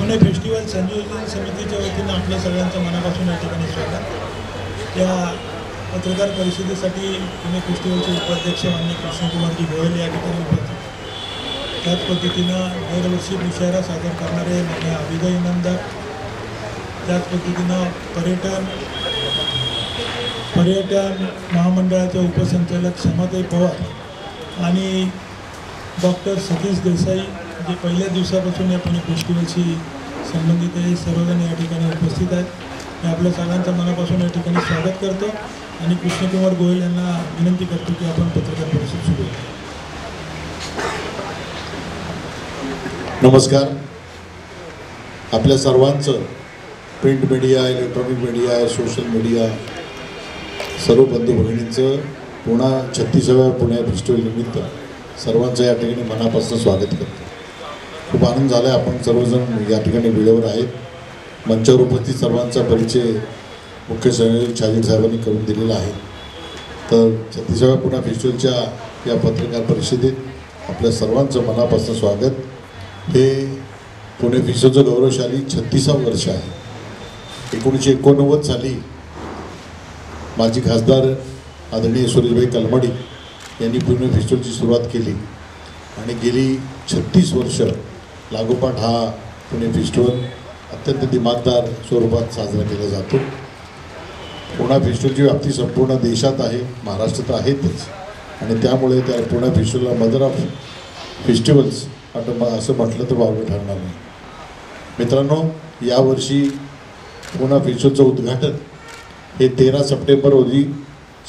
Pune festival संयोजन समितीच्या वतीनं आपल्या सगळ्यांचं मनापासून या ठिकाणी स्वागत। या पत्रकार परिषदेसाठी पुणे फेस्टिवलचे उपाध्यक्ष माननीय कृष्णकुमारजी गोयल या ठिकाणी उपस्थित। त्याच पद्धतीनं दरवर्षी मुशायरा सादर करणारे माननीय अभिदय इनामदार, त्याच पद्धतीनं पर्यटन महामंडळाचे उपसंचालक क्षमाताई पवार आणि डॉक्टर सतीश देसाई जे पहिल्या दिवसापासून या पुणे फेस्टिवलशी संबंधित आहे, सर्वजण या ठिकाणी उपस्थित आहेत। मी आपल्या सगळ्यांचं मनापासून या ठिकाणी स्वागत करतो आणि कृष्णकुमार गोयल यांना विनंती करतो की आपण पत्रकार परिषद सुरू करू। नमस्कार। आपल्या सर्वांचं print media, electronic media, social media सर्व बंधू भगिनींचं पुन्हा 36व्या पुणे फेस्टिवल निमित्त सर्वांचं या ठिकाणी मनापासून स्वागत करतो। खूप आनंद झाला आहे, आपण सर्वजण या ठिकाणी वेळेवर आहेत। मंचावर उपस्थित सर्वांचा परिचय मुख्य संयोजक छाजेड साहेबांनी करून दिलेला आहे। तर 36व्या पुणे फेस्टिवलच्या या पत्रकार परिषदेत आपल्या सर्वांचं मनापासून स्वागत। हे पुणे फेस्टिवलचं गौरवशाली 36वं वर्ष आहे। 1989 साली माजी खासदार आदरणीय सुरेशभाई कलमाडी यांनी पुणे फेस्टिवलची सुरुवात केली आणि गेली 36 वर्ष लागोपाठ हा पुणे फेस्टिवल अत्यंत दिमागदार स्वरूपात साजरा केला जातो। पुणे फेस्टिवलची व्याप्ती संपूर्ण देशात आहे, महाराष्ट्रात आहेतच आणि त्यामुळे त्या पुणे फेस्टिवलला मदर ऑफ फेस्टिवल्स असं म्हटलं तर वावगं ठरणार नाही। मित्रांनो, यावर्षी पुणे फेस्टिवलचं उद्घाटन हे 13 सप्टेंबर रोजी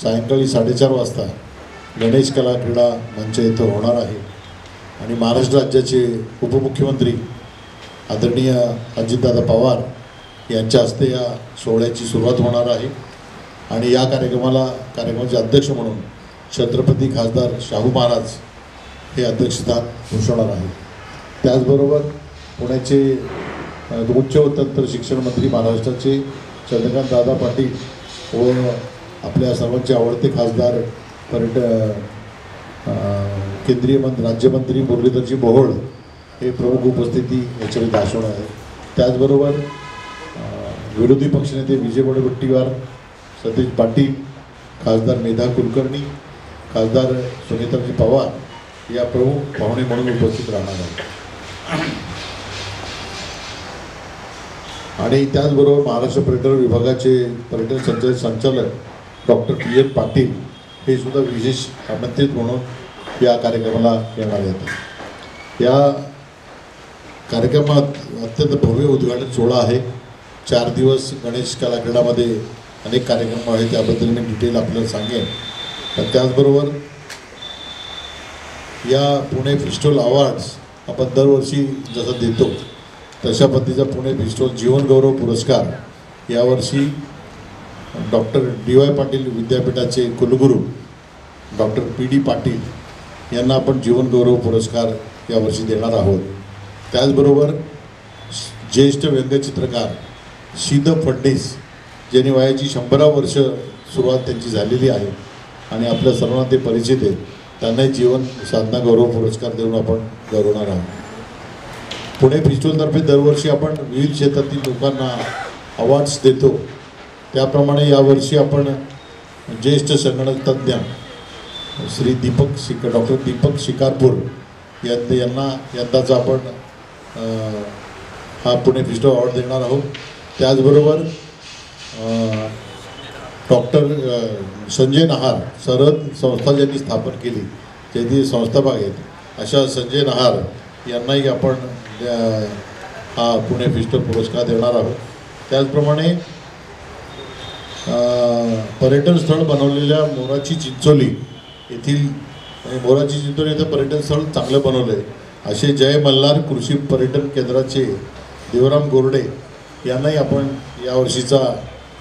सायंकाळी 4:30 वाजता गणेश कला क्रीडा मंच येथे होणार आहे आणि महाराष्ट्र राज्याचे उपमुख्यमंत्री आदरणीय अजितदादा पवार यांच्या हस्ते या सोहळ्याची सुरुवात होणार आहे आणि या कार्यक्रमाचे अध्यक्ष म्हणून छत्रपती खासदार शाहू महाराज हे अध्यक्षस्थान भूषवणार आहे। त्याचबरोबर पुण्याचे उच्च व तंत्र शिक्षण मंत्री महाराष्ट्राचे चंद्रकांत दादा पाटील व आपल्या सर्वांचे आवडते खासदार केंद्रीय राज्यमंत्री मुरलीधरजी मोहोळ हे प्रमुख उपस्थिती याच्यामध्ये दाखवणार आहे। त्याचबरोबर विरोधी पक्षनेते विजय वडेवट्टीवार, सतीश पाटील, खासदार मेधा कुलकर्णी, खासदार सुनीताजी पवार या प्रमुख पाहुणे म्हणून उपस्थित राहणार आहेत आणि त्याचबरोबर महाराष्ट्र पर्यटन विभागाचे पर्यटन संचालक डॉक्टर PN पाटील हे सुद्धा विशेष आमंत्रित म्हणून या कार्यक्रमाला येणार आहेत। या कार्यक्रमात अत्यंत भव्य उद्घाटन सोहळा आहे। 4 दिवस गणेश कला क्रीडामध्ये अनेक कार्यक्रम आहेत, त्याबद्दल मी डिटेल आपल्याला सांगेन। पण त्याचबरोबर या पुणे फेस्टिवल अवॉर्ड्स आपण दरवर्षी जसं देतो तशा पद्धतीचा पुणे फेस्टिवल जीवन गौरव पुरस्कार यावर्षी डॉक्टर DY पाटील विद्यापीठाचे कुलगुरू डॉक्टर PD पाटील यांना आपण जीवन गौरव पुरस्कार यावर्षी देणार आहोत। त्याचबरोबर ज्येष्ठ व्यंगचित्रकार शीद फडणीस ज्यांनी वयाची 100 वर्ष सुरुवात त्यांची झालेली आहे आणि आपल्या सर्वांना ते परिचित आहेत, त्यांनाही जीवन साधना गौरव पुरस्कार देऊन आपण गौरवणार आहोत। पुणे फेस्टिवलतर्फे दरवर्षी आपण विविध क्षेत्रातील लोकांना अवॉर्ड्स देतो, त्याप्रमाणे यावर्षी आपण ज्येष्ठ संगणक तज्ज्ञ श्री डॉक्टर दीपक शिकारपूर यांना यंदाचा आपण हा पुणे फेस्टिवल अवॉर्ड देणार आहोत। त्याचबरोबर डॉक्टर संजय नहार सरहद संस्था ज्यांनी स्थापन केली, ज्यांनी संस्थापक आहेत अशा संजय नहार यांनाही आपण हा पुणे फेस्टिवल पुरस्कार देणार आहोत। त्याचप्रमाणे पर्यटन स्थळ बनवलेल्या मोराची चिंचोली येथील मोराची चिंचोली येथे पर्यटन स्थळ चांगलं बनवलं आहे असे जय मल्हार कृषी पर्यटन केंद्राचे देवराम गोरडे यांनाही आपण यावर्षीचा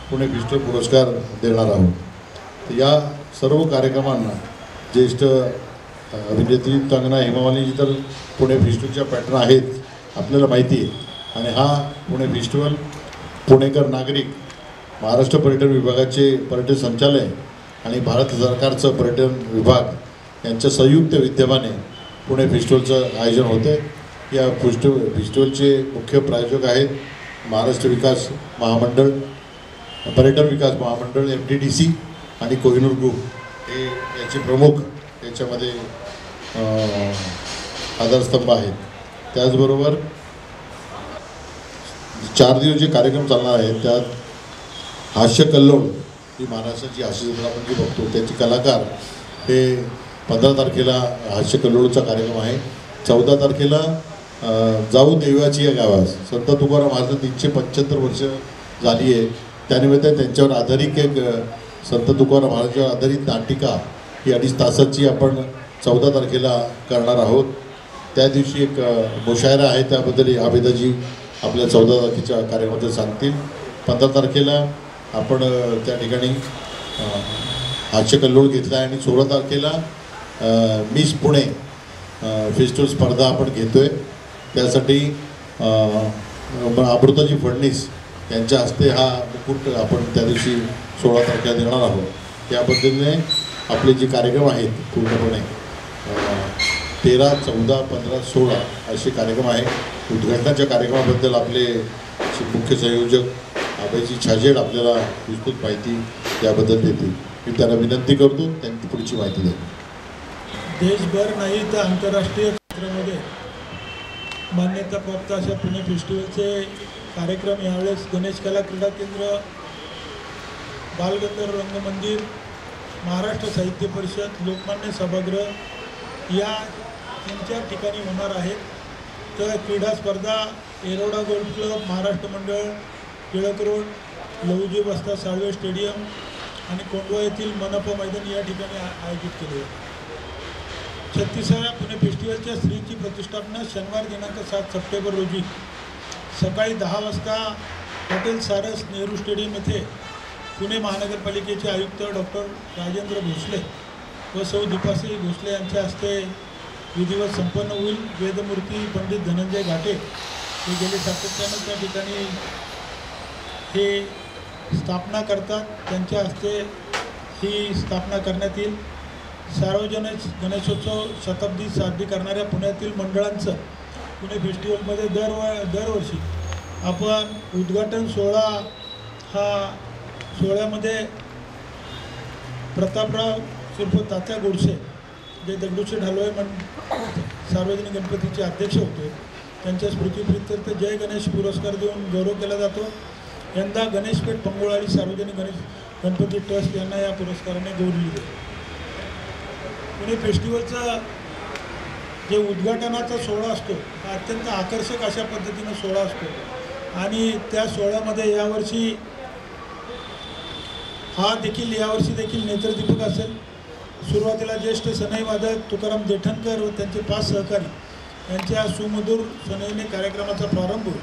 पुणे फेस्टिवल पुरस्कार देणार आहोत। या सर्व कार्यक्रमांना ज्येष्ठ अभिनेत्री कंगना हेमामालिनी तर पुणे फेस्टिवलच्या पॅटर्न आहेत आपल्याला माहिती आहे आणि हा पुणे फेस्टिवल पुणेकर नागरिक, महाराष्ट्र पर्यटन विभागाचे पर्यटन संचालक आणि भारत सरकारचं पर्यटन विभाग यांच्या संयुक्त विद्यमाने पुणे फेस्टिवलचं आयोजन होतं आहे या फेस्टिवलचे मुख्य प्रायोजक आहेत महाराष्ट्र विकास महामंडळ, पर्यटन विकास महामंडळ MTDC आणि कोहिनूर ग्रुप हे याचे प्रमुख याच्यामध्ये आधारस्तंभ आहेत. त्याचबरोबर 4 दिवस जे कार्यक्रम चालणार आहेत त्यात हास्य कल्लोळ ही महाराष्ट्राची हास्य जत्रा आपण जी बघतो त्याचे कलाकार हे 15 तारखेला हास्य कल्लोळचा कार्यक्रम आहे. 14 तारखेला जाऊ देवाची या गावास संत तुकाराम महाराजांना 375 वर्ष झाली आहे. त्यानिमित्त त्यांच्यावर आधारित एक संत तुकाराम महाराजांवर आधारित नाटिका ही 2.5 तासाची आपण 14 तारखेला करणार आहोत. त्या दिवशी एक मुशायरा आहे, त्याबद्दल आबेदाजी आपल्या 14 तारखेच्या कार्यक्रमात सांगतील. 15 तारखेला आपण त्या ठिकाणी हास्य कल्लोळ घेतला आहे आणि 16 तारखेला मिस पुणे फेस्टिवल स्पर्धा आपण घेतो आहे. त्यासाठी अमृताजी फडणीस यांच्या हस्ते हा मुकुट आपण त्या दिवशी 16 तारखेला देणार आहोत. या पद्धतीने आपले जे कार्यक्रम आहेत पूर्णपणे 13, 14, 15, 16 असे कार्यक्रम आहे. उद्घाटनाच्या कार्यक्रमाबद्दल आपले मुख्य संयोजक अभयजी छाजेड आपल्याला विस्तृत माहिती याबद्दल देतील. मी त्यांना विनंती करतो त्यांनी पुढची माहिती द्यावी. देशभर नाही तर आंतरराष्ट्रीय क्षेत्रामध्ये मान्यता प्राप्त अशा पुणे फेस्टिवलचे कार्यक्रम यावेळेस गणेश कला क्रीडा केंद्र, बालगंधर्व रंगमंदिर, महाराष्ट्र साहित्य परिषद, लोकमान्य सभागृह या 3-4 ठिकाणी होणार आहेत. तर क्रीडा स्पर्धा येरवडा गोल्फ क्लब, महाराष्ट्र मंडळ, टिळक रोड, लहुजी वस्ता साळवे स्टेडियम आणि कोंडवा येथील मनपा मैदान या ठिकाणी आयोजित केले आहे. 36व्या पुणे फेस्टिवलच्या श्रीची प्रतिष्ठापना शनिवार दिनांक 7 सप्टेंबर रोजी सकाळी 10 वाजता हॉटेल सारस नेहरू स्टेडियम येथे पुणे महानगरपालिकेचे आयुक्त डॉक्टर राजेंद्र भोसले व सौ दीपाश्री भोसले यांच्या हस्ते विधिवत संपन्न होईल. वेदमूर्ती पंडित धनंजय घाटे हे गेले सातत्यानं त्या ठिकाणी हे स्थापना करतात, त्यांच्या हस्ते ही स्थापना करण्यात येईल. सार्वजनिक गणेशोत्सव शताब्दी साजरी करणाऱ्या पुण्यातील मंडळांचं पुणे फेस्टिवलमध्ये दरवर्षी आपण उद्घाटन सोहळा हा सोहळ्यामध्ये प्रतापराव सिर्फ तात्या गोडसे जे दगडूशेठ हलवाई सार्वजनिक गणपतीचे अध्यक्ष होते त्यांच्या स्मृतिप्रित्यर्थ जय गणेश पुरस्कार देऊन गौरव केला जातो. यंदा गणेशपेठ पंगोळाली सार्वजनिक गणपती ट्रस्ट यांना या पुरस्काराने गौरवले गेले. पुणे फेस्टिवलचा जे उद्घाटनाचा सोहळा असतो हा अत्यंत आकर्षक अशा पद्धतीनं सोहळा असतो आणि त्या सोहळ्यामध्ये यावर्षी यावर्षी देखील नेत्रदीपक असेल. सुरुवातीला ज्येष्ठ सनई वादक तुकाराम देठणकर व त्यांचे 5 सहकारी यांच्या सुमधुर सनईने कार्यक्रमाचा प्रारंभ होईल.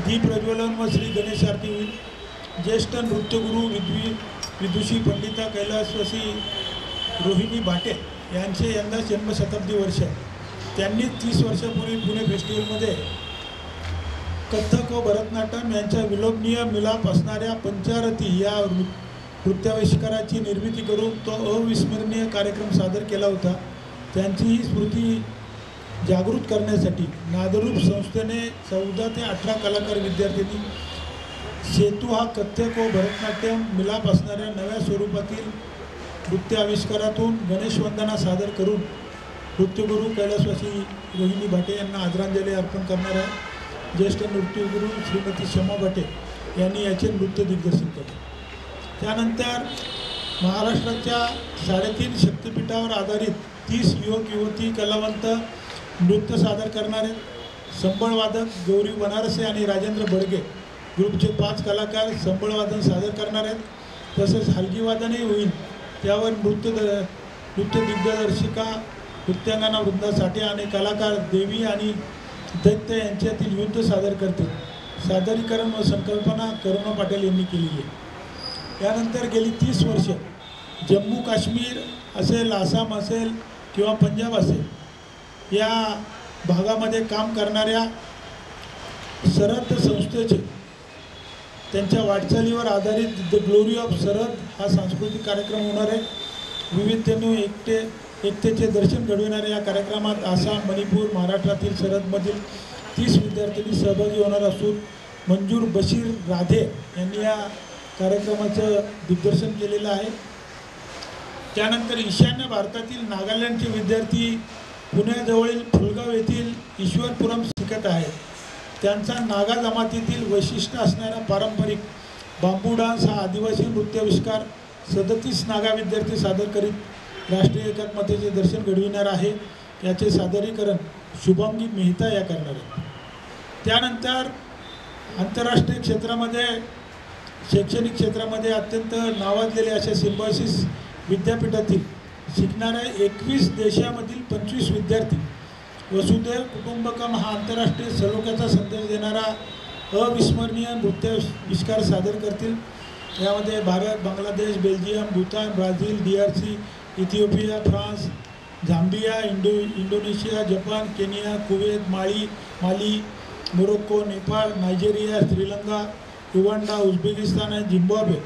दीप प्रज्वलन व श्री गणेश आरती होईल. ज्येष्ठ नृत्यगुरू विदुषी पंडिता कैलासवासी रोहिणी भाटे यांचे यंदा जन्मशताब्दी वर्ष आहे. त्यांनी 30 वर्षापूर्वी पुणे फेस्टिवलमध्ये कथ्थक व भरतनाट्यम यांच्या विलोभनीय मिलाप असणाऱ्या पंचारती या नृत्याविष्काराची निर्मिती करून तो अविस्मरणीय कार्यक्रम सादर केला होता. त्यांची ही स्मृती जागृत करण्यासाठी नादरूप संस्थेने 14 ते 18 कलाकार विद्यार्थ्यांनी सेतू हा कथ्थक व भरतनाट्यम मिलाप असणाऱ्या नव्या स्वरूपातील नृत्य आविष्कारातून गणेश वंदना सादर करून नृत्यगुरू कैलासवासी रोहिणी भाटे यांना आदरांजली अर्पण करणार आहे. ज्येष्ठ नृत्यगुरू श्रीमती क्षमा भाटे यांनी याचे नृत्य दिग्दर्शन केले. त्यानंतर महाराष्ट्राच्या 3.5 शक्तिपीठावर आधारित 30 युवक युवती कलावंत नृत्य सादर करणारे संबळवादक गौरी बनारसे आणि राजेंद्र बडगे ग्रुपचे 5 कलाकार संबळवादन सादर करणार आहेत. तसेच हलगीवादनही होईल. त्यावर नृत्य दिग्दर्शिका नृत्यांगना वृंदा साठे आणि कलाकार देवी आणि दैत्य यांच्यातील युद्ध सादर करतील. सादरीकरण व संकल्पना करुणा पाटील यांनी केली आहे. त्यानंतर गेली 30 वर्ष जम्मू काश्मीर असेल, आसाम असेल किंवा पंजाब असेल या भागामध्ये काम करणाऱ्या सरहद संस्थेचे त्यांच्या वाटचालीवर आधारित द ग्लोरी ऑफ सरहद हा सांस्कृतिक कार्यक्रम होणार आहे. विविधतेने एकतेचे दर्शन घडविणाऱ्या या कार्यक्रमात आसाम, मणिपूर, महाराष्ट्रातील सरहदमधील 30 विद्यार्थ्यांनी सहभागी होणार असून मंजूर बशीर राधे यांनी या कार्यक्रमाचं दिग्दर्शन केलेलं आहे. त्यानंतर ईशान्य भारतातील नागालँडचे विद्यार्थी पुण्याजवळील फुलगाव येथील ईश्वरपुरम शिकत आहेत. त्यांचा नागा जमातीतील वैशिष्ट्य असणारा पारंपरिक बांबू डान्स हा आदिवासी नृत्याविष्कार 37 नागा विद्यार्थी सादर करीत राष्ट्रीय एकात्मतेचे दर्शन घडविणार आहे. याचे सादरीकरण शुभंगी मेहता या करणार आहेत. त्यानंतर आंतरराष्ट्रीय क्षेत्रामध्ये शैक्षणिक क्षेत्रामध्ये अत्यंत नावाजलेले अशा सिम्बायोसिस विद्यापीठातील शिकणाऱ्या 21 देशामधील 25 विद्यार्थी वसुधैव कुटुंबकम हा आंतरराष्ट्रीय सलोख्याचा संदेश देणारा अविस्मरणीय नृत्याविष्कार सादर करतील. यामध्ये Bharat, Bangladesh, Belgium, Bhutan, Brazil, DRC, Ethiopia, France, Zambia, Indonesia, Japan, Kenya, Kuwait, Mali, Morocco, Nepal, Nigeria, Sri Lanka, Rwanda, Uzbekistan आणि झिम्बाब्वे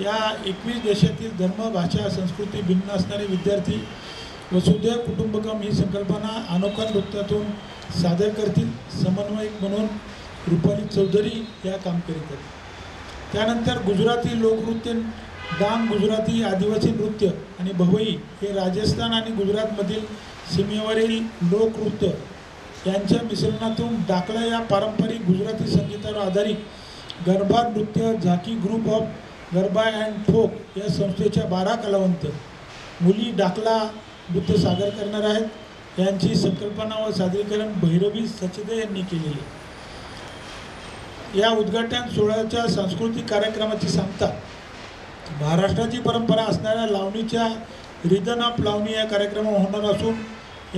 या 21 देशातील धर्म, भाषा, संस्कृती भिन्न असणारे विद्यार्थी वसुधैव कुटुंबकम ही संकल्पना अनोखा नृत्यातून सादर करतील. समन्वयक म्हणून रुपाली चौधरी या काम करीत आहेत. त्यानंतर गुजराती लोकनृत्य डांग, गुजराती आदिवासी नृत्य आणि भवई हे राजस्थान आणि गुजरातमधील सीमेवरील लोकनृत्य यांच्या मिश्रणातून डाकला या पारंपरिक गुजराती संगीतावर आधारित गरबा नृत्य झाकी group of garba and folk या संस्थेच्या 12 कलावंत मुली डाकला नृत्य सादर करणार आहेत. यांची संकल्पना व सादरीकरण भैरवी सचदे यांनी केलेली. या उद्घाटन सोहळ्याच्या सांस्कृतिक कार्यक्रमाची सांगता महाराष्ट्राची परंपरा असणाऱ्या लावणीच्या रिदन ऑफ लावणी या कार्यक्रम होणार असून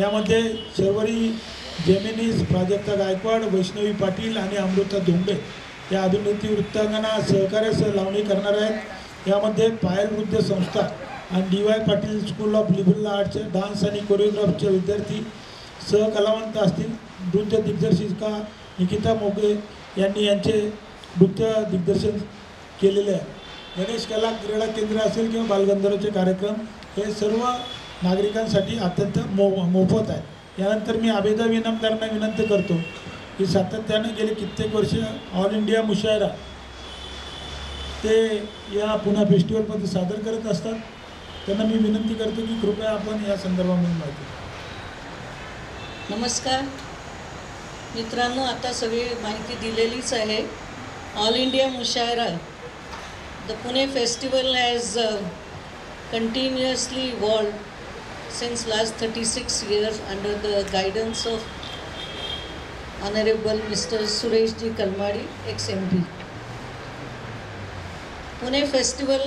यामध्ये शर्वरी जेमिनीस, प्राजक्ता गायकवाड, वैष्णवी पाटील आणि अमृता धोंबे या अभिनेत्री वृत्तांगना सहकार्यासह लावणी करणार आहेत. यामध्ये पायल नृत्य संस्था आणि DY Patil school of liberal आर्टचे डान्स आणि कोरिओग्राफीचे विद्यार्थी सहकलावंत असतील. नृत्य दिग्दर्शिका निकिता मोगे यांनी यांचे नृत्य दिग्दर्शन केलेले आहे. गणेश कला क्रीडा केंद्र असेल किंवा बालगंधर्वचे कार्यक्रम हे सर्व नागरिकांसाठी अत्यंत मोफत आहे. यानंतर मी आबेदा इनामदारांना विनंती करतो की सातत्याने गेले कित्येक वर्ष ऑल इंडिया मुशायरा ते या पुणे फेस्टिवलमध्ये सादर करत असतात. त्यांना मी विनंती करतो की कृपया आपण या संदर्भामध्ये माहिती. नमस्कार मित्रांनो, आता सगळी माहिती दिलेलीच आहे. All India Mushaira, the Pune festival has continuously evolved since last 36 years under the guidance of Honorable Mr. Suresh Ji Kalmadi, ex-MP. Pune Festival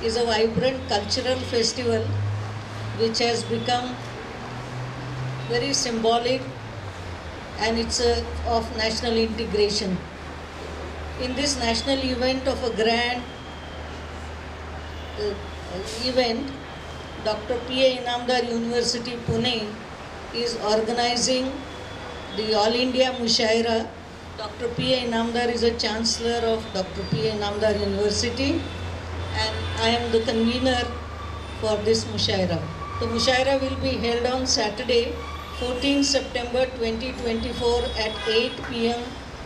is a vibrant cultural festival which has become very symbolic and it's of national integration. In this national event of a grand event, Dr. P.A. Inamdar University Pune is organizing the All India Mushaira. Dr. P.A. Inamdar is a chancellor of Dr. P.A. Inamdar University and I am the convener for this Mushaira. The Mushaira will be held on Saturday, 14 September 2024 at 8 p.m.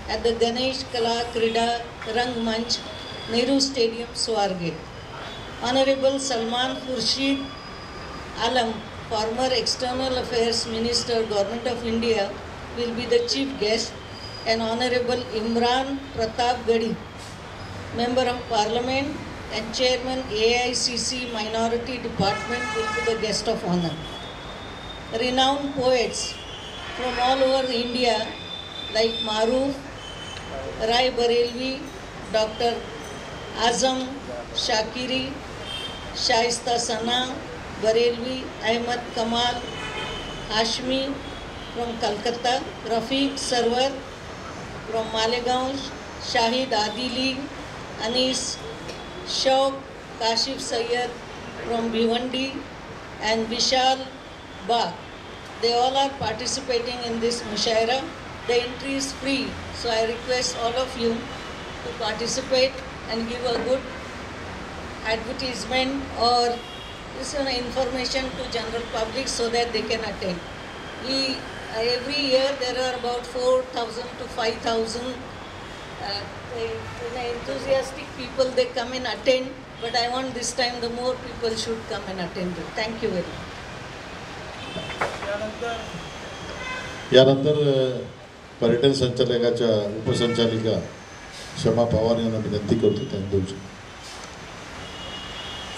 at the Ganesh Kala Krida Rangmanch, Nehru Stadium, Swargate. Honorable Salman Khurshid Alam, former External Affairs Minister, Government of India, will be the chief guest, and Honorable Imran Pratap Gadi, Member of Parliament and Chairman AICC Minority Department, will be the guest of honor. Renowned poets from all over India like Maruf, Rai Barelvi, Dr. Azam Shakiri, Shaista Sana Barelvi, Ahmad Kamal Hashmi from Calcutta, Rafiq Sarwar from Malegaon, Shahid Adili, Anis Shauq, Kashif Sayyed from Bhiwandi and Vishal Bagh. They all are participating in this Mushaira. The entry is free, so I request all of you to participate and give a good advertisement or this information to general public so that they can attend. Every year there are about 4,000 to 5,000 enthusiastic people, they come and attend, but I want this time the more people should come and attend it. Thank you very much. यानंतर पर्यटन संचालकाच्या उपसंचालिका शमा पवार यांना विनंती करतो त्यांनी देऊ शकतो.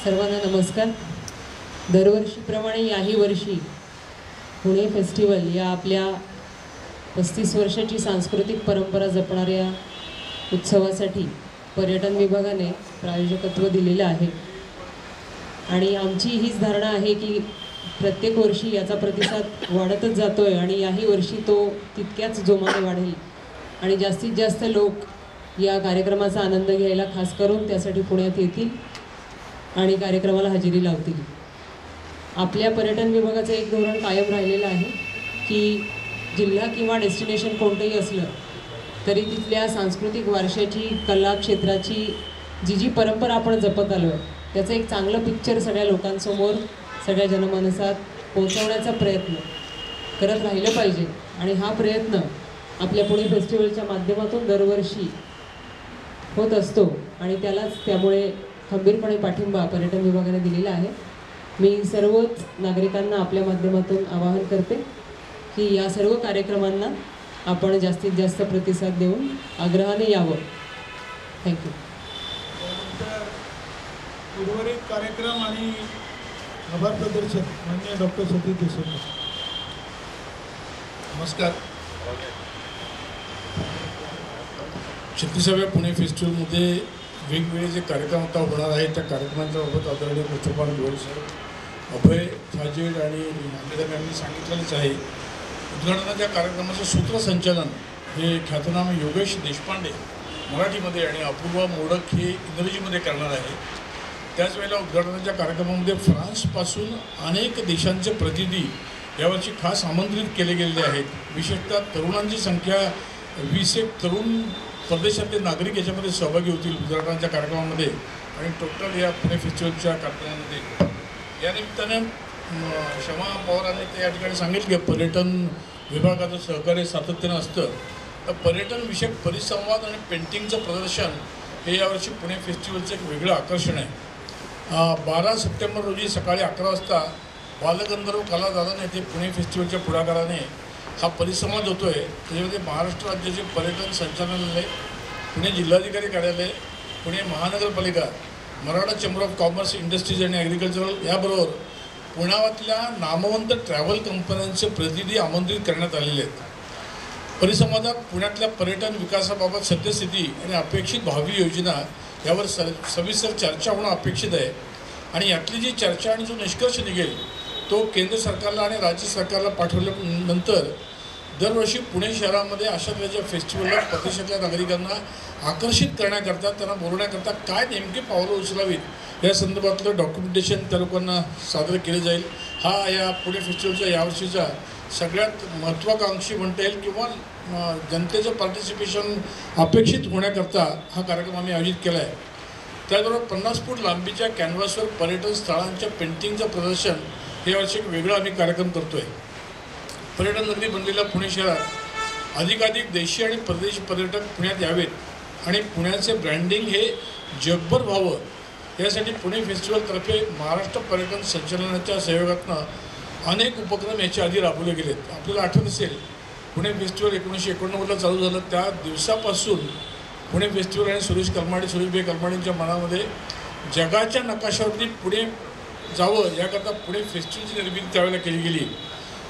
सर्वांना नमस्कार. दरवर्षीप्रमाणे याही वर्षी पुणे फेस्टिवल या आपल्या 35 वर्षाची सांस्कृतिक परंपरा जपणाऱ्या उत्सवासाठी पर्यटन विभागाने प्रायोजकत्व दिलेलं आहे आणि आमची हीच धारणा आहे की प्रत्येक वर्षी याचा प्रतिसाद वाढतच जातो आहे आणि याही वर्षी तो तितक्याच जोमाने वाढेल आणि जास्तीत जास्त लोक या कार्यक्रमाचा आनंद घ्यायला खास करून त्यासाठी पुण्यात येतील आणि कार्यक्रमाला हजेरी लावतील. आपल्या पर्यटन विभागाचं एक धोरण कायम राहिलेलं आहे की जिल्हा किंवा डेस्टिनेशन कोणतंही असलं तरी तिथल्या सांस्कृतिक वारशाची, कला क्षेत्राची जी परंपरा आपण जपत आलो आहे त्याचं एक चांगलं पिक्चर सगळ्या लोकांसमोर, सगळ्या जनमानसात पोहोचवण्याचा प्रयत्न करत राहिलं पाहिजे आणि हा प्रयत्न आपल्या पुणे फेस्टिवलच्या माध्यमातून दरवर्षी होत असतो आणि त्यामुळे खंबीरपणे पाठिंबा पर्यटन विभागाने दिलेला आहे. मी सर्वच नागरिकांना आपल्या माध्यमातून आवाहन करते की या सर्व कार्यक्रमांना आपण जास्तीत जास्त प्रतिसाद देऊन आग्रहाने यावं. थँक्यू. उर्वरित कार्यक्रम आणि आभार प्रदर्शन माननीय डॉक्टर सतीश देसाई. नमस्कार. 36व्या पुणे फेस्टिवलमध्ये वेगवेगळे जे कार्यक्रम आता होणार आहेत त्या कार्यक्रमांच्या बाबत आदरणीय मुस्तफा गोयल सर, अभय साजेड आणि नांदेड यांनी सांगितलेलंच आहे. उद्घाटनाच्या कार्यक्रमाचं सूत्रसंचालन हे ख्यातनाम योगेश देशपांडे मराठीमध्ये आणि अपूर्वा मोडक हे इंग्रजीमध्ये करणार आहे. त्याच वेळेला उद्घाटनाच्या कार्यक्रमामध्ये फ्रान्सपासून अनेक देशांचे प्रतिनिधी यावर्षी खास आमंत्रित केले गेलेले आहेत. विशेषतः तरुणांची संख्या 20 तरुण परदेशातले नागरिक याच्यामध्ये सहभागी होतील उद्घाटनाच्या कार्यक्रमामध्ये आणि टोटल या पुणे फेस्टिवलच्या कार्यक्रमामध्ये. या निमित्तानं शमा पवारांनी ते या ठिकाणी सांगितलं की पर्यटन विभागाचं सहकार्य सातत्यानं असतं. तर पर्यटनविषयक परिसंवाद आणि पेंटिंगचं प्रदर्शन हे यावर्षी पुणे फेस्टिवलचं एक वेगळं आकर्षण आहे. 12 सप्टेंबर रोजी सकाळी 11 वाजता बालगंधर्व कलादालन येथे पुणे फेस्टिवलच्या पुढाकाराने हा परिसंवाद होतो आहे. त्याच्यामध्ये महाराष्ट्र राज्याचे पर्यटन संचालनालय, पुणे जिल्हाधिकारी कार्यालय, पुणे महानगरपालिका, Maratha chamber of commerce, industries आणि ॲग्रिकल्चरल याबरोबर पुण्यातल्या नामवंत ट्रॅव्हल कंपन्यांचे प्रतिनिधी आमंत्रित करण्यात आलेले आहेत. परिसंवादात पुण्यातल्या पर्यटन विकासाबाबत सद्यस्थिती आणि अपेक्षित भावी योजना यावर सविस्तर चर्चा होणं अपेक्षित आहे आणि यातली जी चर्चा आणि जो निष्कर्ष निघेल तो केंद्र सरकारला आणि राज्य सरकारला पाठवल्यानंतर दरवर्षी पुणे शहरामध्ये अशा तऱ्हेच्या फेस्टिवलला प्रदेशातल्या नागरिकांना आकर्षित करण्याकरता, त्यांना बोलवण्याकरता काय नेमकी पावलं उचलावीत या संदर्भातलं डॉक्युमेंटेशन त्या लोकांना सादर केलं जाईल. हा या पुणे फेस्टिवलच्या यावर्षीचा सगळ्यात महत्त्वाकांक्षी म्हणता येईल किंवा जनतेचं पार्टिसिपेशन अपेक्षित होण्याकरता हा कार्यक्रम आम्ही आयोजित केला आहे. त्याचबरोबर 50 फूट लांबीच्या कॅनव्हासवर पर्यटन स्थळांच्या पेंटिंगचं प्रदर्शन हे वर्षी एक वेगळा आम्ही कार्यक्रम करतो आहे. पर्यटन नगरी बनलेल्या पुणे शहरात अधिकाधिक देशी आणि परदेशी पर्यटक पुण्यात यावेत आणि पुण्याचे ब्रँडिंग हे जगभर व्हावं यासाठी पुणे फेस्टिवलतर्फे महाराष्ट्र पर्यटन संचालनाच्या सहयोगातनं अनेक उपक्रम याच्या आधी राबवले गेलेत. आपल्याला आठवत असेल पुणे फेस्टिवल 1989ला चालू झालं. त्या दिवसापासून पुणे फेस्टिवल आणि सुरेशभाई कलमाडींच्या मनामध्ये जगाच्या नकाशावरती पुणे जावं याकरता पुणे फेस्टिवलची निर्मिती त्यावेळेला केली गेली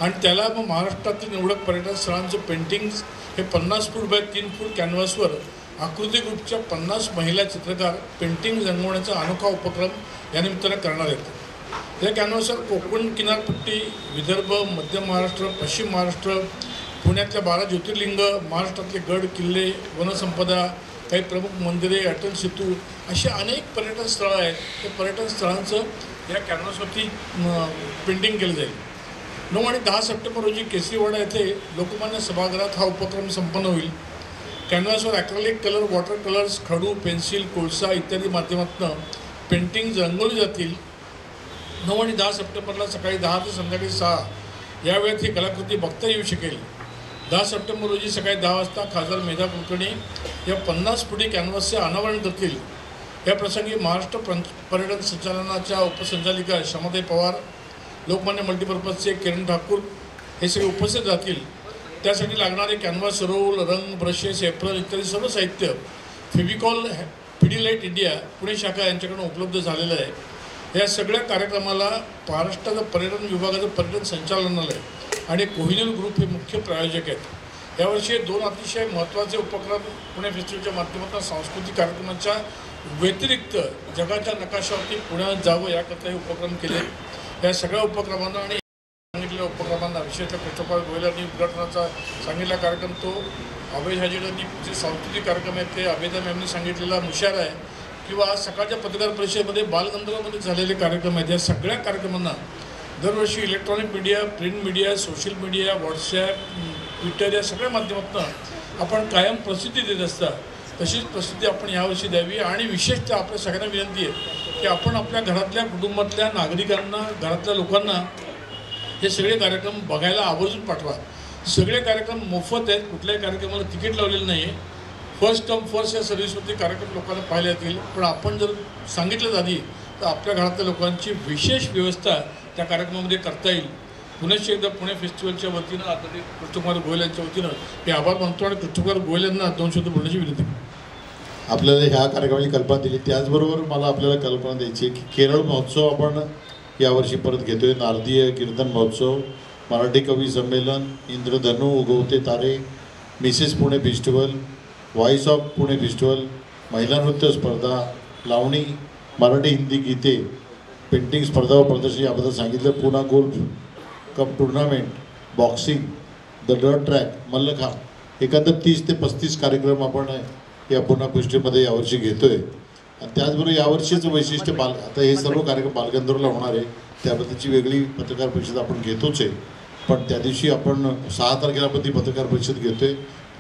आणि त्याला मग महाराष्ट्रातील निवडक पर्यटन स्थळांचे पेंटिंग्स हे 50 फूट बाय 3 फूट कॅनव्हासवर आकृती ग्रुपच्या 50 महिला चित्रकार पेंटिंग रंगवण्याचा अनोखा उपक्रम या निमित्तानं करणार आहेत. या कॅनव्हासवर कोकण किनारपट्टी, विदर्भ, मध्य महाराष्ट्र, पश्चिम महाराष्ट्र, पुण्यातल्या 12 ज्योतिर्लिंग, महाराष्ट्रातले गड किल्ले, वनसंपदा, काही प्रमुख मंदिरे, अटल सेतू अशी अनेक पर्यटन स्थळं आहेत. ते पर्यटन स्थळांचं या कॅनव्हासवरती पेंटिंग केलं जाईल. 9 आणि 10 सप्टेंबर रोजी केसरीवाडा येथे लोकमान्य सभागृहात हा उपक्रम संपन्न होईल. कॅनव्हासवर ॲक्रेलिक कलर, वॉटर कलर्स, खडू, पेन्सिल, कोळसा इत्यादी माध्यमातून पेंटिंग्ज रंगवली जातील. 9 आणि 10 सप्टेंबरला सकाळी 10 ते संध्याकाळी 6 या वेळेत ही कलाकृती बघता येऊ शकेल. 10 सप्टेंबर रोजी सकाळी 10 वाजता खासदार मेधा कुलकर्णी या 50 फुटी कॅनव्हासचे अनावरण करतील. या प्रसंगी महाराष्ट्र पर्यटन संचालनाच्या उपसंचालिका क्षमाताई पवार, लोकमान्य मल्टीपर्पजचे किरण ठाकूर हे सगळे उपस्थित राहतील. त्यासाठी लागणारे कॅनव्हास, रोल, रंग, ब्रशेस, एप्रल इत्यादी सर्व साहित्य फेविकॉल पिडिलाइट इंडिया पुणे शाखा यांच्याकडून उपलब्ध झालेलं आहे. या सगळ्या कार्यक्रमाला महाराष्ट्राचं पर्यटन विभागाचं पर्यटन संचालनालय आणि कोहिनूर ग्रुप हे मुख्य प्रायोजक आहेत. यावर्षी 2 अतिशय महत्त्वाचे उपक्रम पुणे फेस्टिवलच्या माध्यमातून सांस्कृतिक कार्यक्रमाच्या व्यतिरिक्त जगाच्या नकाशावरती पुण्यात जावं याकरता हे उपक्रम केले. या सगळ्या उपक्रमांना आणि सांगितलेल्या उपक्रमांना विशेषतः कृष्णपाल गोयल यांनी उद्घाटनाचा सांगितलेला कार्यक्रम तो अभय झाजेडांनी जे सांस्कृतिक कार्यक्रम आहेत ते अभेदा मॅमनी सांगितलेला मुशारा आहे किंवा आज सकाळच्या पत्रकार परिषदेमध्ये बालगंधर्वमध्ये झालेले कार्यक्रम आहेत. या सगळ्या कार्यक्रमांना दरवर्षी electronic media, print media, social media, WhatsApp, Twitter या सगळ्या माध्यमातून आपण कायम प्रसिद्धी देत असता. तशीच प्रसिद्धी आपण यावर्षी द्यावी आणि विशेषतः आपल्या सगळ्यांना विनंती आहे की आपण आपल्या घरातल्या कुटुंबातल्या नागरिकांना, घरातल्या लोकांना हे सगळे कार्यक्रम बघायला आवर्जून पाठवा. सगळे कार्यक्रम मोफत आहेत, कुठल्याही कार्यक्रमाला तिकीट लावलेलं नाही आहे. फर्स्ट कम फर्स्ट या सर्व्हिसवरती कार्यक्रम लोकांना पाहायला येतील. पण आपण जर सांगितलं आधी तर आपल्या घरातल्या लोकांची विशेष व्यवस्था त्या कार्यक्रमामध्ये करता येईल. पुण्याच एकदा पुणे फेस्टिवलच्या वतीनं आता ते कृष्णकुमार गोयल यांच्या वतीनं मी आभार मानतो आणि कृष्णकुमार गोयल यांना 2 शब्द बोलण्याची विनंती. आपल्याला ह्या कार्यक्रमाची कल्पना दिली, त्याचबरोबर मला आपल्याला कल्पना द्यायची आहे की केरळ महोत्सव आपण यावर्षी परत घेतो आहे. नारदीय कीर्तन महोत्सव, मराठी कवी संमेलन, इंद्रधनु, उगवते तारे, Mrs Pune festival, voice of Pune festival, महिला नृत्य स्पर्धा, लावणी, मराठी हिंदी गीते, पेंटिंग स्पर्धा व प्रदर्शन याबद्दल सांगितलं. पुन्हा golf cup tournament, boxing, the dirt track, mallakhamb, एकंदर 30 ते 35 कार्यक्रम आपण या पुन्हा फेस्टिवलमध्ये यावर्षी घेतो आहे. आणि त्याचबरोबर यावर्षीचं वैशिष्ट्य आता हे सर्व कार्यक्रम बालगंधर्वला होणार आहे, त्याबद्दलची वेगळी पत्रकार परिषद आपण घेतोच आहे. पण त्या दिवशी आपण 6 तारखेला पण ती पत्रकार परिषद घेतो आहे.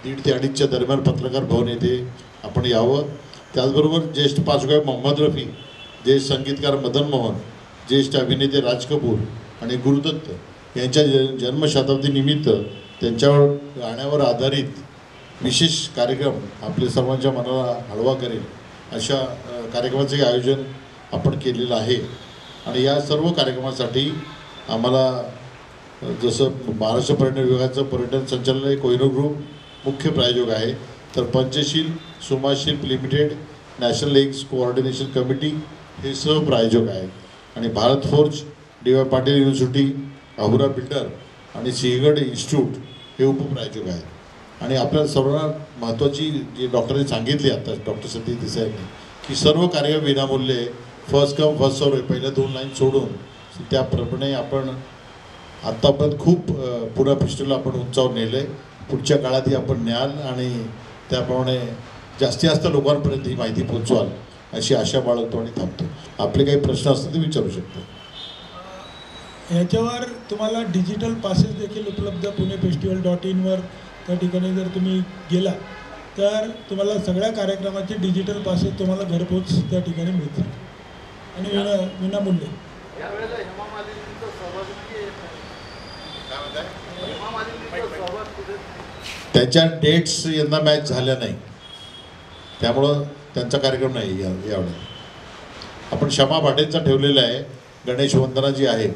1:30 ते 2:30च्या दरम्यान पत्रकार भवन येथे आपण यावं. त्याचबरोबर ज्येष्ठ पार्श्वगायक मोहम्मद रफी, ज्येष्ठ संगीतकार मदन मोहन, ज्येष्ठ अभिनेते राज कपूर आणि गुरुदत्त यांच्या जन्मशताब्दीनिमित्त त्यांच्यावर गाण्यावर आधारित विशेष कार्यक्रम आपल्या सर्वांच्या मनाला हळवा करेल अशा कार्यक्रमाचे आयोजन आपण केलेलं आहे. आणि या सर्व कार्यक्रमासाठी आम्हाला जसं महाराष्ट्र पर्यटन विभागाचं पर्यटन संचालनालय कोहिनूर ग्रुप मुख्य प्रायोजक आहे, तर Panchshil Sumashilp limited, national eggs coordination committee हे सहप्रायोजक आहेत. आणि Bharat forge, D Y. Patil university, Ahura builder आणि सिंहगड इन्स्टिट्यूट हे उपप्रायोजक आहेत. आणि आपल्याला सर्वांना महत्त्वाची जी डॉक्टरांनी सांगितली आता डॉक्टर सतीश देसाईंनी की सर्व कार्यक्रम विनामूल्य आहे, फर्स्ट कम फर्स्ट सर्व आहे, पहिल्या 2 लाईन सोडून. त्याप्रमाणे आपण आत्तापर्यंत खूप पुणे फेस्टिवलला आपण उंचावर नेलं आहे. पुढच्या काळातही आपण न्याल आणि त्याप्रमाणे जास्तीत जास्त लोकांपर्यंत ही माहिती पोहोचवाल अशी आशा बाळगतो आणि थांबतो. आपले काही प्रश्न असतील ते विचारू शकतो. याच्यावर तुम्हाला डिजिटल पासेस देखील उपलब्ध punefestival.in वर त्या ठिकाणी जर तुम्ही गेला तर तुम्हाला सगळ्या कार्यक्रमाचे डिजिटल पासेस तुम्हाला घरपोच त्या ठिकाणी मिळतील आणि विनामूल्य. त्यांच्या डेट्स यंदा मॅच झाल्या नाही, त्यामुळं त्यांचा कार्यक्रम नाही यावेळी. आपण क्षमा भाटेंचा ठेवलेला आहे, गणेश वंदना जी आहे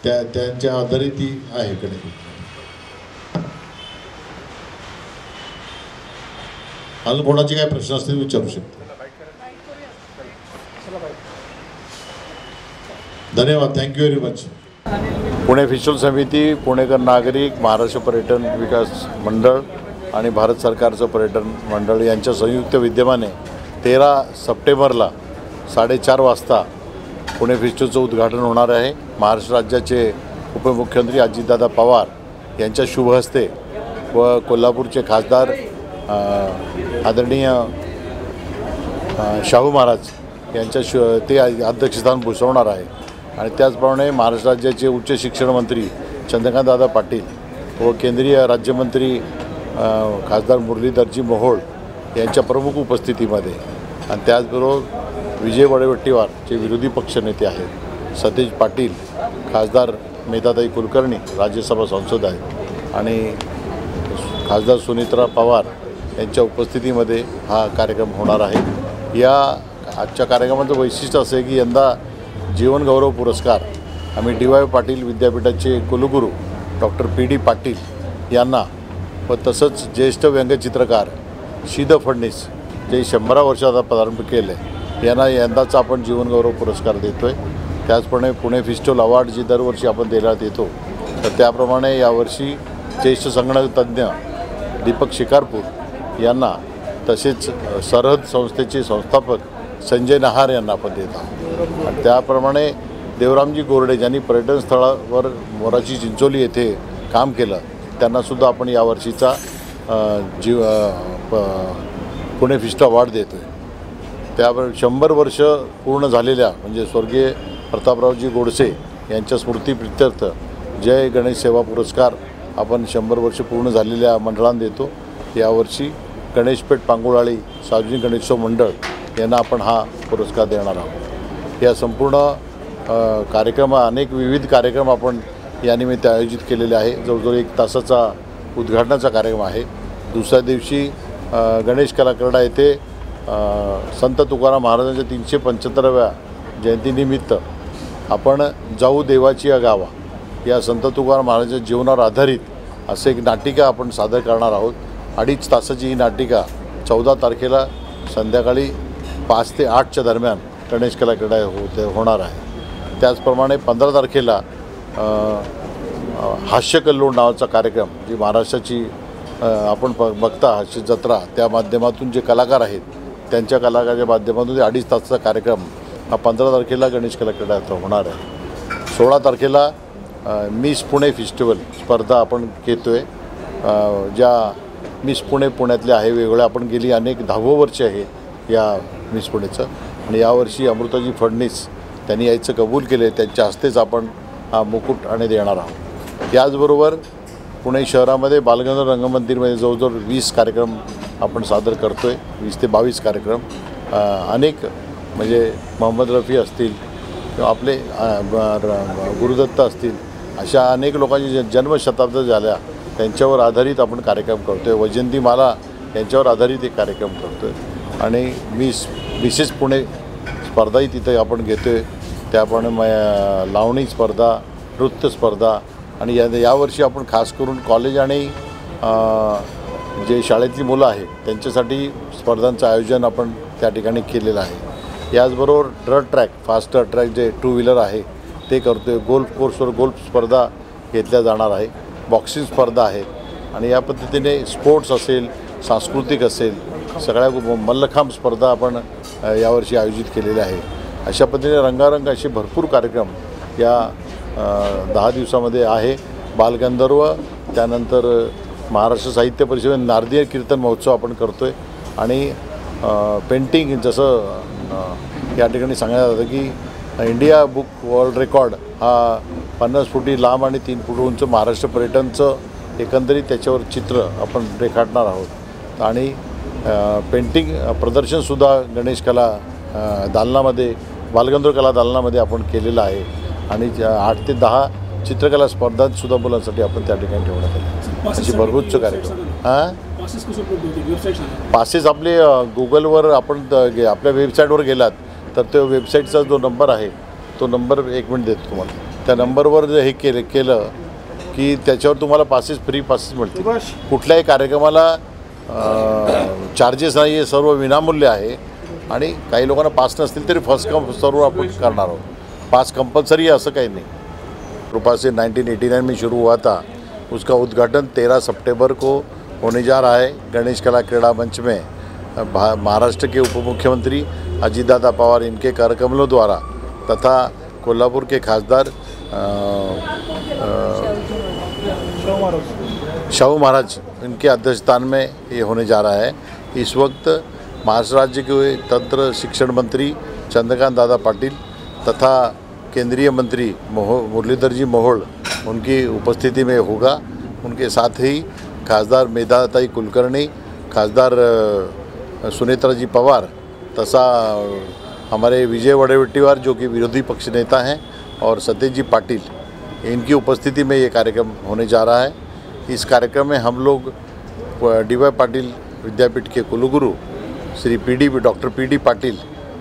त्यांच्या आधारित ती आहे गणेश. अजून कोणाचे काय प्रश्न असतील विचारू शकतो. धन्यवाद, thank you very much. Pune festival समिती, पुणेकर नागरिक, महाराष्ट्र पर्यटन विकास मंडळ आणि भारत सरकारचं पर्यटन मंडळ यांच्या संयुक्त विद्यमाने 13 सप्टेंबरला 4:30 वाजता पुणे फेस्टिवलचं उद्घाटन होणार आहे. महाराष्ट्र राज्याचे उपमुख्यमंत्री अजितदादा पवार यांच्या शुभ हस्ते व कोल्हापूरचे खासदार आदरणीय शाहू महाराज यांच्या ते अध्यक्षस्थान भूषवणार आहे. आणि त्याचप्रमाणे महाराष्ट्र राज्याचे उच्च शिक्षण मंत्री चंद्रकांतदादा पाटील व केंद्रीय राज्यमंत्री खासदार मुरलीधरजी मोहोळ यांच्या प्रमुख उपस्थितीमध्ये आणि त्याचबरोबर विजय वडेवट्टीवार जे विरोधी पक्षनेते आहेत सतेज पाटील, खासदार मेधाताई कुलकर्णी राज्यसभा सांसद आहेत आणि खासदार सुनेत्रा पवार यांच्या उपस्थितीमध्ये हा कार्यक्रम होणार आहे। या आजच्या कार्यक्रमाचं वैशिष्ट्य असं आहे की यंदा जीवनगौरव पुरस्कार आम्ही DY पाटील विद्यापीठाचे कुलगुरू डॉक्टर PD पाटील यांना व तसंच ज्येष्ठ व्यंगचित्रकार शीद फडणीस जे 100 वर्षाचा प्रारंभ केले यांना यंदाचा आपण जीवनगौरव पुरस्कार देतो आहे। त्याचप्रमाणे पुणे फेस्टिवल अवॉर्ड जी दरवर्षी आपण देण्यात येतो तर त्याप्रमाणे यावर्षी ज्येष्ठ संगणक तज्ज्ञ दीपक शिकारपूर यांना तसेच सरहद संस्थेचे संस्थापक संजय नहार यांना आपण देत आहोत। आणि त्याप्रमाणे देवरामजी गोरडे ज्यांनी पर्यटन स्थळावर मोराची चिंचोली येथे काम केलं त्यांनासुद्धा आपण यावर्षीचा पुणे फेस्टिवल अवॉर्ड देतो आहे। त्यावर 100 वर्ष पूर्ण झालेल्या म्हणजे स्वर्गीय प्रतापरावजी गोडसे यांच्या स्मृतीप्रित्यर्थ जय गणेश सेवा पुरस्कार आपण 100 वर्ष पूर्ण झालेल्या मंडळांना देतो। यावर्षी गणेशपेठ पांगुळाळी सार्वजनिक गणेशोत्सव मंडळ यांना आपण हा पुरस्कार देणार आहोत। या संपूर्ण कार्यक्रम अनेक विविध कार्यक्रम आपण यानिमित्त आयोजित केलेले आहे। जवळजवळ 1 तासाचा उद्घाटनाचा कार्यक्रम आहे। दुसऱ्या दिवशी गणेश कलाक्रीडा येथे संत तुकाराम महाराजांच्या 375व्या जयंतीनिमित्त आपण जाऊ देवाची या गावा या संत तुकाराम महाराजांच्या जीवनावर आधारित असे एक नाटिका आपण सादर करणार आहोत। 2.5 तासाची ही नाटिका 14 तारखेला संध्याकाळी 5 ते 8च्या दरम्यान गणेश कलाक्रीडा होणार आहे। त्याचप्रमाणे 15 तारखेला हास्यकल्लोळ नावाचा कार्यक्रम जी महाराष्ट्राची आपण बघता हास्य जत्रा त्या माध्यमातून जे कलाकार आहेत त्यांच्या कलाकाराच्या माध्यमातून 2.5 तासाचा कार्यक्रम हा 15 तारखेला गणेश कलाक्रीडा होणार आहे। 16 तारखेला मिस पुणे फेस्टिवल स्पर्धा आपण घेतो आहे। ज्या मिस पुण्यातले आहे वेगवेगळ्या आपण गेली अनेक 10वं वर्ष आहे या मिस पुणेचं आणि यावर्षी अमृताजी फडणीस त्यांनी यायचं कबूल केले त्यांच्या हस्तेच आपण हा मुकुट आणि देणार आहोत। याचबरोबर पुणे शहरामध्ये बालगंधर्व रंगमंदिरमध्ये जवळजवळ 20 कार्यक्रम आपण सादर करतो आहे। 20 ते 22 कार्यक्रम अनेक म्हणजे मोहम्मद रफी असतील किंवा आपले गुरुदत्त असतील अशा अनेक लोकांची जन्मशताब्दी झाल्या त्यांच्यावर आधारित आपण कार्यक्रम करतो आहे। वैजंतीमाला यांच्यावर आधारित एक कार्यक्रम करतो आहे आणि मिसेस पुणे स्पर्धाही तिथे आपण घेतो आहे। त्याप्रमाणे लावणी स्पर्धा, नृत्य स्पर्धा आणि यावर्षी आपण खास करून कॉलेज आणि जे शाळेतली मुलं आहेत त्यांच्यासाठी स्पर्धांचं आयोजन आपण त्या ठिकाणी केलेलं आहे। याचबरोबर ड्रग ट्रॅक फास्ट ट्रॅक जे 2 व्हीलर आहे ते करतो आहे। गोल्फ कोर्सवर गोल्फ स्पर्धा घेतल्या जाणार आहे। बॉक्सिंग स्पर्धा आहेत आणि या पद्धतीने स्पोर्ट्स असेल सांस्कृतिक असेल सगळ्या मल्लखांब स्पर्धा आपण यावर्षी आयोजित केलेल्या आहे। अशा पद्धतीने रंगारंग असे भरपूर कार्यक्रम या 10 दिवसामध्ये आहे। बालगंधर्व त्यानंतर महाराष्ट्र साहित्य परिषदेत नारदीय कीर्तन महोत्सव आपण करतो आहे आणि पेंटिंग जसं या ठिकाणी सांगण्यात जातं की इंडिया बुक वर्ल्ड रेकॉर्ड हा 50 फुटी लांब आणि 3 फूट उंच महाराष्ट्र पर्यटनचं एकंदरीत त्याच्यावर चित्र आपण रेखाटणार आहोत आणि पेंटिंग प्रदर्शनसुद्धा गणेश कला दालनामध्ये बालगंधर्व कला दालनामध्ये आपण केलेलं आहे आणि 8 ते 10 चित्रकला स्पर्धांसुद्धा मुलांसाठी आपण त्या ठिकाणी ठेवण्यात आले। अशी भरपूरच कार्यक्रम पासेस आपले गुगलवर आपण आपल्या वेबसाईटवर गेलात तर तो वेबसाईटचा जो नंबर आहे तो नंबर 1 मिनिट देतो तुम्हाला। त्या नंबरवर हे केलं की त्याच्यावर तुम्हाला पासेस फ्री पासेस मिळतील। कुठल्याही कार्यक्रमाला चार्जेस नाही आहे, सर्व विनामूल्य आहे आणि काही लोकांना पास नसतील तरी फर्स्ट कम सर्व आपण करणार आहोत। पास कंपलसरी है असं काही नहीं। कृपा से 1989 में शुरू हुआ था, उसका उद्घाटन 13 सितंबर को होने जा रहा है गणेश कला क्रीड़ा मंच में। महाराष्ट्र के उप मुख्यमंत्री अजितदादा पवार इनके कार्यक्रमों द्वारा तथा कोल्हापुर के खासदार शाहू महाराज इनके अध्यक्षस्थान में ये होने जा रहा है। इस वक्त महाराष्ट्र राज्य के तंत्र शिक्षण मंत्री चंद्रकांत दादा पाटिल तथा केंद्रीय मंत्री मुरलीधर जी मोहोळ उनकी उपस्थिति में होगा। उनके साथ ही खासदार मेधाताई कुलकर्णी, खासदार सुनेत्रा जी पवार तथा हमारे विजय वडेवट्टीवार जो कि विरोधी पक्ष नेता हैं और सतेज जी पाटिल, इनकी उपस्थिति में ये कार्यक्रम होने जा रहा है। इस कार्यक्रम में हम लोग डी.वाई. पाटिल विद्यापीठ के कुलगुरु श्री डॉक्टर पी.डी. पाटिल,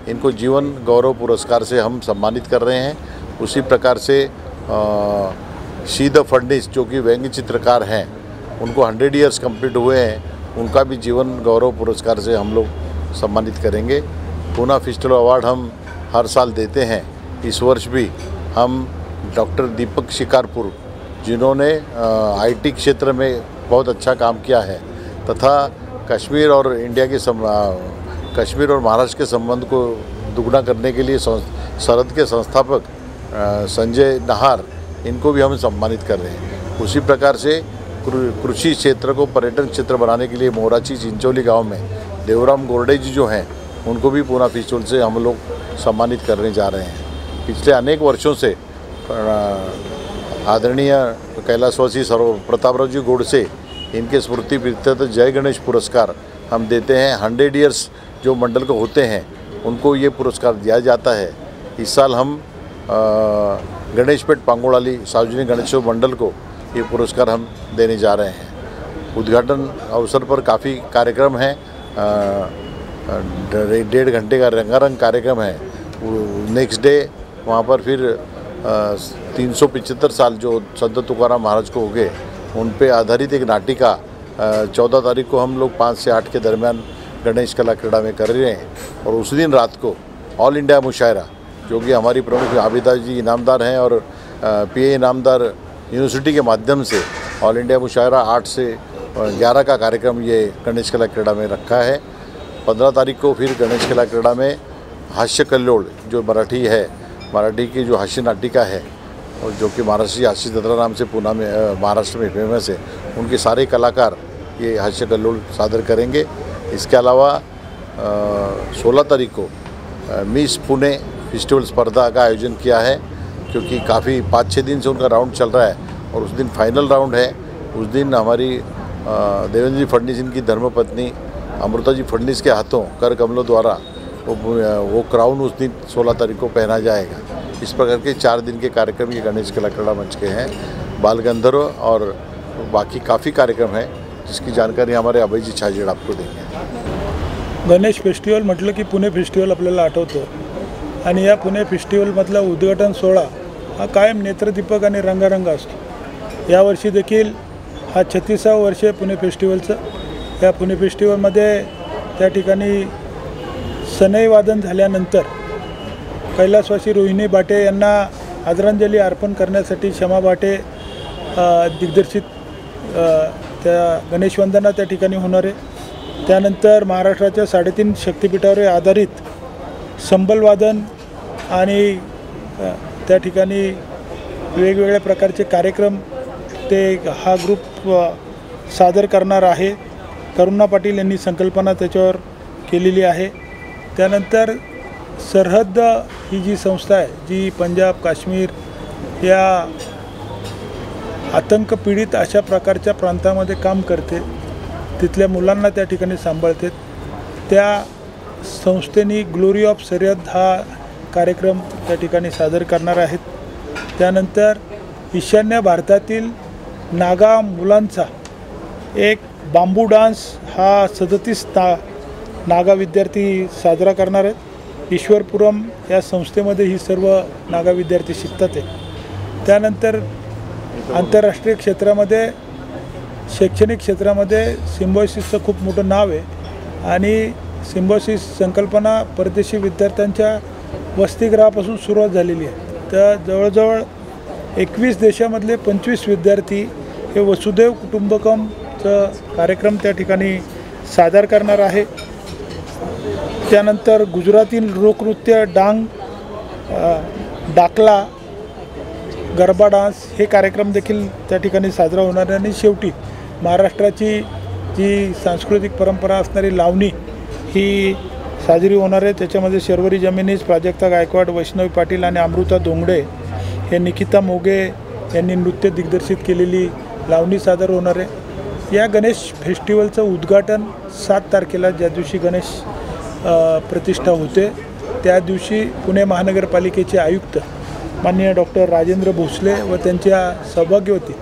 इनको जीवन गौरव पुरस्कार से हम सम्मानित कर रहे हैं। उसी प्रकार से शीद फडनीस जो कि व्यंग्य चित्रकार हैं, उनको 100 ईयर्स कंप्लीट हुए हैं, उनका भी जीवन गौरव पुरस्कार से हम लोग सम्मानित करेंगे। पूना फेस्टिवल अवार्ड हम हर साल देते हैं। इस वर्ष भी हम डॉक्टर दीपक शिकारपुर, जिन्होंने IT क्षेत्र में बहुत अच्छा काम किया है तथा कश्मीर और कश्मीर और महाराष्ट्र के संबंध को दुगना करने के लिए सरहद के संस्थापक संजय नाहर, इनको भी हम सम्मानित कर रहे हैं। उसी प्रकार से कृषि क्षेत्र को पर्यटन क्षेत्र बनाने के लिए मोराची चिंचोली गांव में देवराम गोरडे जी जो हैं, उनको भी पूना फेस्टिवल से हम लोग सम्मानित करने जा रहे हैं। पिछले अनेक वर्षों से आदरणीय कैलाशवासी प्रतापराव जी गोडसे, इनके स्मृति प्रीत्यर्थ जय गणेश पुरस्कार हम देते हैं। 100 ईयर्स जो मंडल को होते हैं, उनको ये पुरस्कार दिया जाता है। इस साल हम गणेशपेट पांगोड़ाली सार्वजनिक गणेशोत्सव मंडल को ये पुरस्कार हम देने जा रहे हैं। उद्घाटन अवसर पर काफ़ी कार्यक्रम हैं। 1.5 घंटे का रंगारंग कार्यक्रम है। नेक्स्ट डे वहाँ पर फिर 375 साल जो संत तुकाराम महाराज को हो गए, उन पे आधारित एक नाटिका 14 तारीख को हम लोग 5 से 8 के दरमियान गणेश कला क्रीड़ा में कर रहे हैं। और उस दिन रात को ऑल इंडिया मुशायरा, जो कि हमारी प्रमुख आबिदा जी इनामदार हैं और PA इनामदार यूनिवर्सिटी के माध्यम से ऑल इंडिया मुशायरा 8 से 11 का कार्यक्रम ये गणेश कला क्रीड़ा में रखा है। 15 तारीख को फिर गणेश कला क्रीड़ा में हास्य कल्लोळ, जो मराठी की जो हास्य नाटिका है और जो कि महाराष्ट्री हास्य जत्रा नाम से पूना में महाराष्ट्र में फेमस है, उनके सारे कलाकार ये हास्य कल्लोळ सादर करेंगे। इसके अलावा 16 तारीख को मिस पुणे फेस्टिवल स्पर्धा का आयोजन किया है, क्योंकि काफ़ी 5-6 दिन से उनका राउंड चल रहा है और उस दिन फाइनल राउंड है। उस दिन हमारी देवेंद्र जी फडणवीस, इनकी धर्मपत्नी अमृता जी फडणवीस के हाथों कर कमलों द्वारा वो क्राउन उस दिन 16 तारीख को पहना जाएगा। इस प्रकार के 4 दिन के कार्यक्रम ये गणेश कला क्रीड़ा मंच के हैं। बाल गंधर्व और बाकी काफ़ी कार्यक्रम हैं, जिसकी जानकारी हमारे अभयजी छाजेड आपको देंगे। गणेश फेस्टिवल म्हटलं की पुणे फेस्टिवल आपल्याला आठवतो आणि या पुणे फेस्टिवलमधला उद्घाटन सोहळा हा कायम नेत्रदीपक आणि रंगारंग असतो। यावर्षी देखील हा 36वा वर्ष आहे पुणे फेस्टिवलचं। या पुणे फेस्टिवलमध्ये त्या ठिकाणी सनई वादन झाल्यानंतर कैलासवासी रोहिणी बाटे यांना आदरांजली अर्पण करण्यासाठी क्षमा बाटे दिग्दर्शित त्या गणेशवंदना त्या ठिकाणी होणार आहे। त्यानंतर महाराष्ट्राच्या 3.5 शक्तिपीठावर आधारित संबलवादन आणि त्या ठिकाणी वेगवेगळ्या प्रकारचे कार्यक्रम हा ग्रुप सादर करणार आहे। करुणा पाटील यांनी संकल्पना त्याच्यावर केलेली आहे। त्यानंतर सरहद ही जी संस्था आहे, जी पंजाब काश्मीर या आतंक पीडित अशा प्रकारच्या प्रांतामध्ये काम करते, तिथल्या मुलांना त्या ठिकाणी सांभाळते, त्या संस्थेने ग्लोरी ऑफ सरहद हा कार्यक्रम त्या ठिकाणी सादर करणार आहेत। त्यानंतर ईशान्य भारतातील नागा मुलांचा एक बांबू डान्स हा 37 नागा विद्यार्थी साजरा करणार आहेत। ईश्वरपुरम या संस्थेमध्ये ही सर्व नागा विद्यार्थी शिकतात आहे। त्यानंतर आंतरराष्ट्रीय क्षेत्रामध्ये शैक्षणिक क्षेत्रामध्ये सिम्बॉयसिसचं खूप मोठं नाव आहे आणि सिम्बॉयसिस संकल्पना परदेशी विद्यार्थ्यांच्या वसतिगृहापासून सुरुवात झालेली आहे। तर जवळजवळ 21 देशामधले 25 विद्यार्थी हे वसुदैव कुटुंबकमचं कार्यक्रम त्या ठिकाणी सादर करणार आहे। त्यानंतर गुजरातील लोकनृत्य डांग, डाकला, गरबा डान्स हे कार्यक्रम देखील त्या ठिकाणी साजरा होणार आहे। आणि शेवटी महाराष्ट्राची जी सांस्कृतिक परंपरा असणारी लावणी ही साजरी होणार आहे। त्याच्यामध्ये शर्वरी जमिनीज, प्राजक्ता गायकवाड, वैष्णवी पाटील आणि अमृता धोंगडे हे निकिता मोगे यांनी नृत्य दिग्दर्शित केलेली लावणी सादर होणार आहे। या गणेश फेस्टिवलचं उद्घाटन 7 तारखेला, ज्या दिवशी गणेश प्रतिष्ठा होते, त्या दिवशी पुणे महानगरपालिकेचे आयुक्त माननीय डॉक्टर राजेंद्र भोसले व त्यांच्या सौभाग्यवती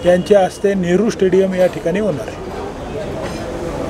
यांच्या हस्ते नेहरू स्टेडियम या ठिकाणी होणार आहे.